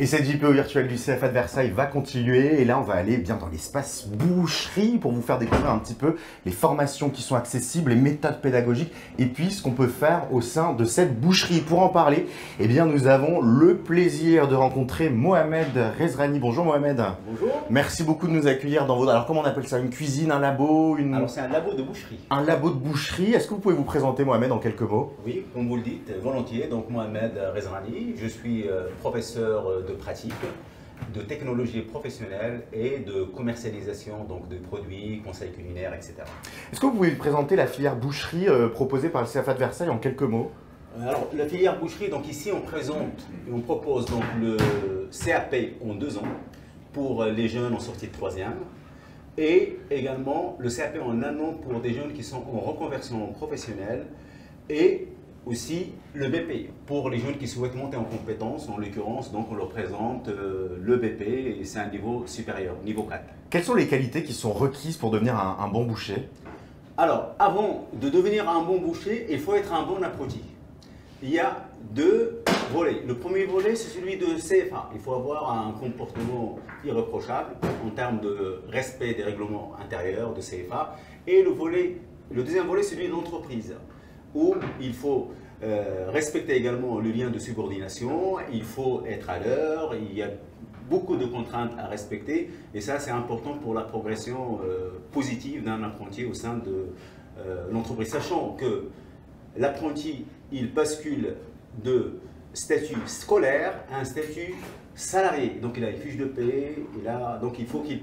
Et cette JPO virtuelle du CFA de Versailles va continuer et là on va aller bien dans l'espace boucherie pour vous faire découvrir un petit peu les formations qui sont accessibles, les méthodes pédagogiques et puis ce qu'on peut faire au sein de cette boucherie. Pour en parler, eh bien nous avons le plaisir de rencontrer Mohamed Rezrani. Bonjour Mohamed. Bonjour. Merci beaucoup de nous accueillir dans votre... Alors comment on appelle ça? Une cuisine, un labo Alors c'est un labo de boucherie. Un labo de boucherie. Est-ce que vous pouvez vous présenter Mohamed en quelques mots? Oui, comme vous le dites, volontiers. Donc Mohamed Rezrani, je suis professeur de pratique, de technologie professionnelle et de commercialisation donc de produits, conseils culinaires, etc. Est-ce que vous pouvez présenter la filière boucherie proposée par le CFA de Versailles en quelques mots? Alors la filière boucherie, donc ici on présente et on propose donc le CAP en 2 ans pour les jeunes en sortie de 3e et également le CAP en 1 an pour des jeunes qui sont en reconversion professionnelle et aussi le BP pour les jeunes qui souhaitent monter en compétences. En l'occurrence, donc on leur présente le BP et c'est un niveau supérieur, niveau 4. Quelles sont les qualités qui sont requises pour devenir un bon boucher? Alors, avant de devenir un bon boucher, il faut être un bon apprenti. Il y a 2 volets. Le premier volet, c'est celui de CFA. Il faut avoir un comportement irréprochable en termes de respect des règlements intérieurs de CFA. Et le deuxième volet, c'est celui de l'entreprise, où il faut respecter également le lien de subordination, il faut être à l'heure, il y a beaucoup de contraintes à respecter et ça c'est important pour la progression positive d'un apprenti au sein de l'entreprise. Sachant que l'apprenti, il bascule de statut scolaire à un statut salarié. Donc il a une fiche de paie, donc il faut qu'il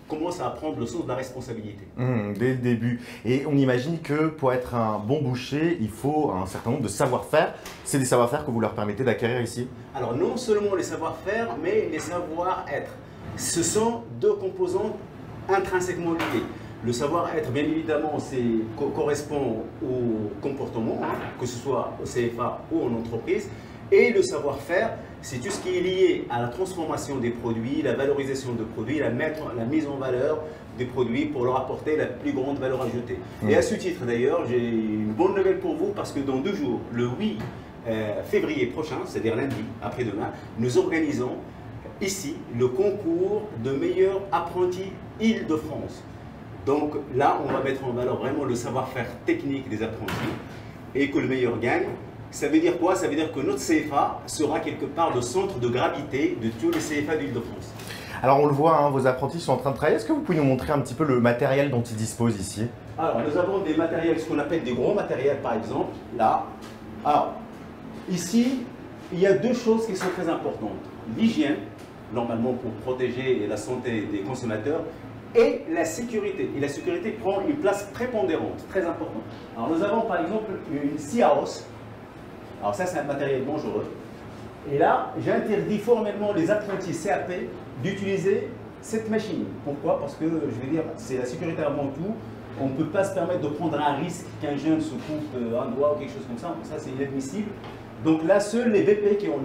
commence à prendre le sens de la responsabilité. Dès le début. Et on imagine que pour être un bon boucher, il faut un certain nombre de savoir-faire. C'est des savoir-faire que vous leur permettez d'acquérir ici? Alors non seulement les savoir-faire, mais les savoir-être. Ce sont 2 composantes intrinsèquement liées. Le savoir-être, bien évidemment, correspond au comportement, que ce soit au CFA ou en entreprise. Et le savoir-faire, c'est tout ce qui est lié à la transformation des produits, la valorisation de produits, la mise en valeur des produits pour leur apporter la plus grande valeur ajoutée. Et à ce titre d'ailleurs, j'ai une bonne nouvelle pour vous parce que dans 2 jours, le 8 février prochain, c'est-à-dire lundi, après-demain, nous organisons ici le concours de meilleurs apprentis Île-de-France. Donc là, on va mettre en valeur vraiment le savoir-faire technique des apprentis et que le meilleur gagne. Ça veut dire quoi? Ça veut dire que notre CFA sera quelque part le centre de gravité de tous les CFA d'Île-de-France. Alors on le voit, hein, vos apprentis sont en train de travailler. Est-ce que vous pouvez nous montrer un petit peu le matériel dont ils disposent ici? Alors nous avons des matériels, ce qu'on appelle des gros matériels par exemple, là. Alors ici, il y a 2 choses qui sont très importantes. L'hygiène, normalement pour protéger la santé des consommateurs, et la sécurité. Et la sécurité prend une place prépondérante, très importante. Alors nous avons par exemple une scie à os. Alors ça c'est un matériel dangereux. Et là, j'interdis formellement les apprentis CAP d'utiliser cette machine. Pourquoi? Parce que, je veux dire, c'est la sécurité avant tout. On ne peut pas se permettre de prendre un risque qu'un jeune se coupe un doigt ou quelque chose comme ça. Ça c'est inadmissible. Donc là, seuls les BP qui ont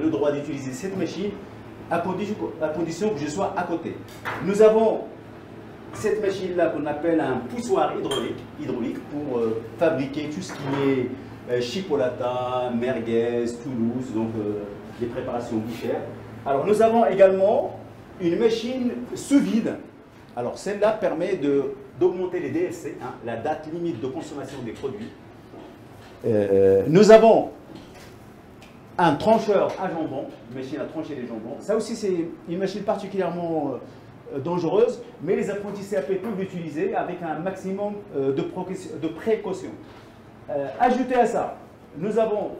le droit d'utiliser cette machine, à condition que je sois à côté. Nous avons cette machine-là qu'on appelle un poussoir hydraulique pour fabriquer tout ce qui est chipolata, merguez, Toulouse, donc des préparations bouchères. Alors nous avons également une machine sous vide. Alors celle-là permet d'augmenter les DLC, hein, la date limite de consommation des produits. Nous avons un trancheur à jambon, une machine à trancher les jambons. Ça aussi c'est une machine particulièrement dangereuse, mais les apprentis CAP peuvent l'utiliser avec un maximum de précaution. Ajouté à ça, nous avons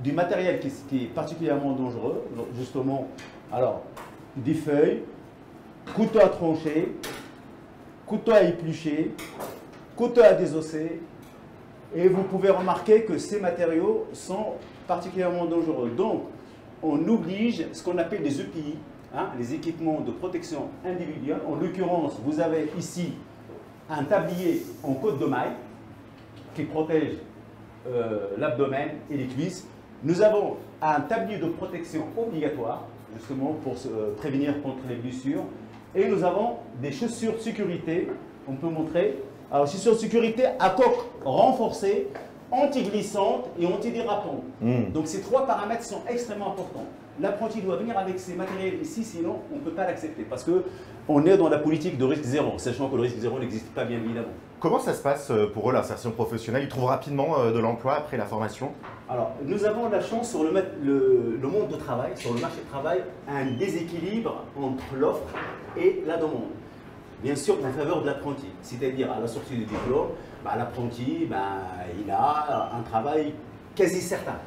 du matériel qui est particulièrement dangereux, justement, alors, des feuilles, couteau à trancher, couteau à éplucher, couteau à désosser, et vous pouvez remarquer que ces matériaux sont particulièrement dangereux. Donc, on oblige ce qu'on appelle des EPI, hein, les équipements de protection individuelle. En l'occurrence, vous avez ici un tablier en côte de maille qui protège l'abdomen et les cuisses. Nous avons un tablier de protection obligatoire, justement pour se prévenir contre les blessures. Et nous avons des chaussures de sécurité, on peut montrer. Alors, chaussures de sécurité à coque renforcée, anti-glissante et anti-dérapante. Donc ces 3 paramètres sont extrêmement importants. l'apprenti doit venir avec ses matériels ici, sinon on ne peut pas l'accepter. Parce qu'on est dans la politique de risque zéro, sachant que le risque zéro n'existe pas bien évidemment. Comment ça se passe pour eux, l'insertion professionnelle? Ils trouvent rapidement de l'emploi après la formation? Alors, nous avons la chance sur le monde du travail, sur le marché du travail, un déséquilibre entre l'offre et la demande. Bien sûr, en faveur de l'apprenti, c'est-à-dire à la sortie du diplôme, l'apprenti, il a un travail quasi certain.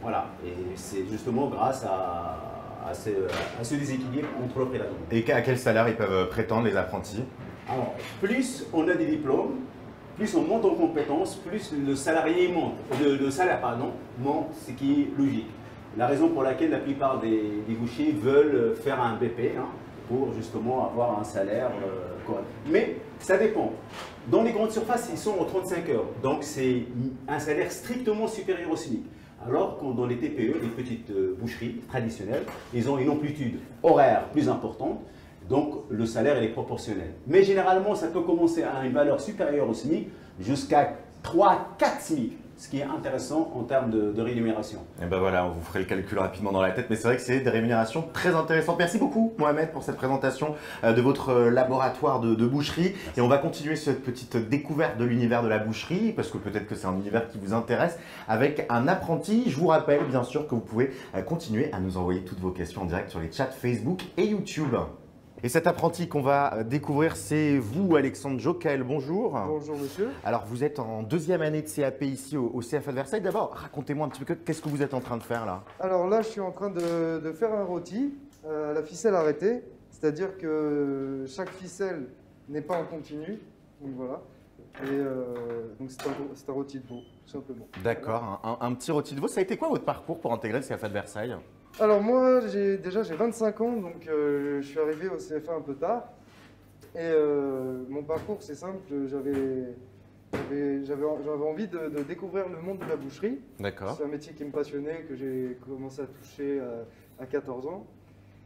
Voilà, et c'est justement grâce à ce déséquilibre entre l'offre et la demande. Et à quel salaire ils peuvent prétendre, les apprentis? Alors, plus on a des diplômes, plus on monte en compétences, plus le salarié monte, le salaire monte, ce qui est logique. La raison pour laquelle la plupart des bouchers veulent faire un BP pour justement avoir un salaire correct. Mais ça dépend. Dans les grandes surfaces, ils sont en 35 heures, donc c'est un salaire strictement supérieur au SMIC. Alors que dans les TPE, les petites boucheries traditionnelles, ils ont une amplitude horaire plus importante. Donc, le salaire est proportionnel. Mais généralement, ça peut commencer à une valeur supérieure au SMIC jusqu'à 3-4 SMIC, ce qui est intéressant en termes de rémunération. Et ben voilà, on vous ferait le calcul rapidement dans la tête, mais c'est vrai que c'est des rémunérations très intéressantes. Merci beaucoup, Mohamed, pour cette présentation de votre laboratoire de boucherie. Merci. Et on va continuer cette petite découverte de l'univers de la boucherie, parce que peut-être que c'est un univers qui vous intéresse, avec un apprenti. Je vous rappelle, bien sûr, que vous pouvez continuer à nous envoyer toutes vos questions en direct sur les chats Facebook et YouTube. Et cet apprenti qu'on va découvrir, c'est vous, Alexandre Joquel. Bonjour. Bonjour, monsieur. Alors, vous êtes en deuxième année de CAP ici au CFA de Versailles. D'abord, racontez-moi un petit peu, qu'est-ce que vous êtes en train de faire là? Alors là, je suis en train de faire un rôti à la ficelle arrêtée. C'est-à-dire que chaque ficelle n'est pas en continu. Donc voilà. Et donc c'est un rôti de veau, tout simplement. D'accord, voilà. un petit rôti de veau. Ça a été quoi votre parcours pour intégrer le CFA de Versailles? Alors moi, j'ai 25 ans, donc je suis arrivé au CFA un peu tard. Et mon parcours, c'est simple, j'avais envie de découvrir le monde de la boucherie. D'accord. C'est un métier qui me passionnait, que j'ai commencé à toucher à 14 ans.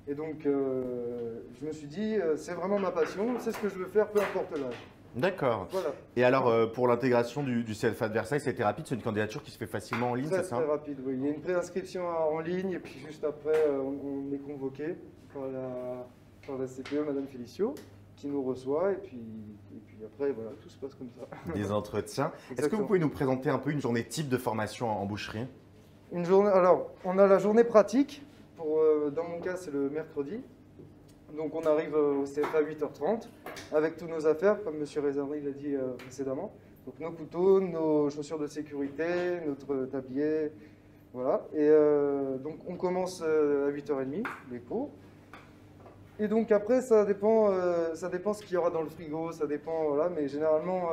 Et donc, je me suis dit, c'est vraiment ma passion, c'est ce que je veux faire, peu importe l'âge. D'accord. Voilà. Et alors, pour l'intégration du CFA de Versailles, c'était rapide? C'est une candidature qui se fait facilement en ligne, c'est ça? Très rapide, oui. Il y a une préinscription en ligne et puis juste après, on est convoqué par la CPE, Madame Félicio, qui nous reçoit et puis après, voilà, tout se passe comme ça. Des entretiens. Est-ce que vous pouvez nous présenter un peu une journée type de formation en boucherie? Une journée, alors, on a la journée pratique. Dans mon cas, c'est le mercredi. Donc on arrive au CFA à 8h30 avec toutes nos affaires, comme M. Rezarny l'a dit précédemment. Donc nos couteaux, nos chaussures de sécurité, notre tablier, voilà. Et donc on commence à 8h30 les cours. Et donc après ça dépend ce qu'il y aura dans le frigo, ça dépend, voilà. Mais généralement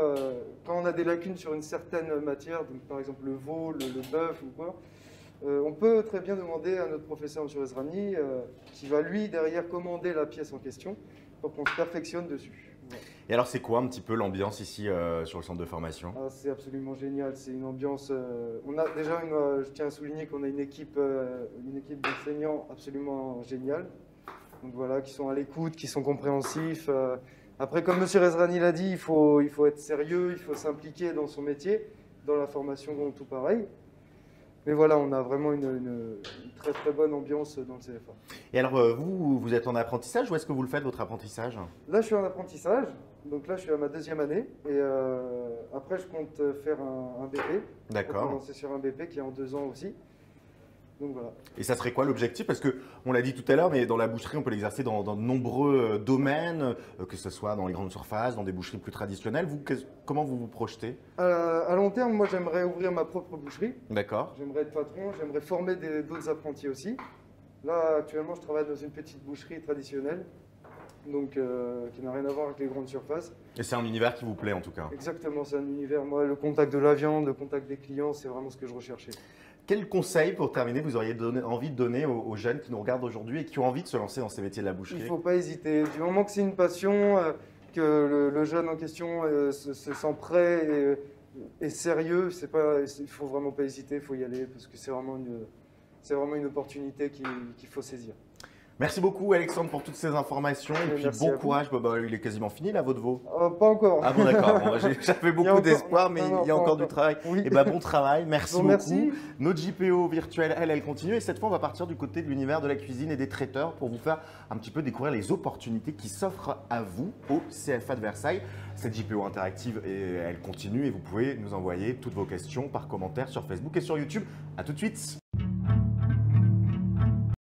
quand on a des lacunes sur une certaine matière, donc par exemple le veau, le bœuf ou quoi, on peut très bien demander à notre professeur M. Rezrani qui va lui derrière commander la pièce en question pour qu'on se perfectionne dessus. Voilà. Et alors c'est quoi un petit peu l'ambiance ici sur le centre de formation? C'est absolument génial, c'est une ambiance, on a déjà je tiens à souligner qu'on a une équipe d'enseignants absolument géniale, donc voilà, qui sont à l'écoute, qui sont compréhensifs. Après, comme M. Rezrani l'a dit, il faut être sérieux, il faut s'impliquer dans son métier, dans la formation, tout pareil. Mais voilà, on a vraiment une très très bonne ambiance dans le CFA. Et alors, vous êtes en apprentissage ou est-ce que vous le faites, votre apprentissage? Là, je suis en apprentissage. Donc là, je suis à ma deuxième année. Et après, je compte faire un BP. D'accord. Pour commencer sur un BP qui est en 2 ans aussi. Donc voilà. Et ça serait quoi l'objectif? Parce qu'on l'a dit tout à l'heure, mais dans la boucherie, on peut l'exercer dans de nombreux domaines, que ce soit dans les grandes surfaces, dans des boucheries plus traditionnelles. Vous, comment vous vous projetez? À long terme, moi, j'aimerais ouvrir ma propre boucherie. D'accord. J'aimerais être patron, j'aimerais former d'autres apprentis aussi. Là, actuellement, je travaille dans une petite boucherie traditionnelle, donc qui n'a rien à voir avec les grandes surfaces. Et c'est un univers qui vous plaît en tout cas? Exactement, c'est un univers. Moi, le contact de la viande, le contact des clients, c'est vraiment ce que je recherchais. Quel conseil, pour terminer, vous auriez envie de donner aux jeunes qui nous regardent aujourd'hui et qui ont envie de se lancer dans ces métiers de la boucherie? Il ne faut pas hésiter. Du moment que c'est une passion, que le jeune en question se sent prêt et sérieux, il ne faut vraiment pas hésiter, il faut y aller parce que c'est vraiment une opportunité qu'il faut saisir. Merci beaucoup Alexandre pour toutes ces informations et puis merci bon à vous. courage. Bah, il est quasiment fini là votre veau. Pas encore. Ah bon d'accord, bon, j'avais beaucoup encore- d'espoir mais non, il y a pas encore du encore. travail. Oui. Et bah bon travail, merci Bon, beaucoup. merci. Notre JPO virtuelle, elle continue et cette fois on va partir du côté de l'univers de la cuisine et des traiteurs pour vous faire un petit peu découvrir les opportunités qui s'offrent à vous au CFA de Versailles. Cette JPO interactive elle continue et vous pouvez nous envoyer toutes vos questions par commentaire sur Facebook et sur YouTube. À tout de suite.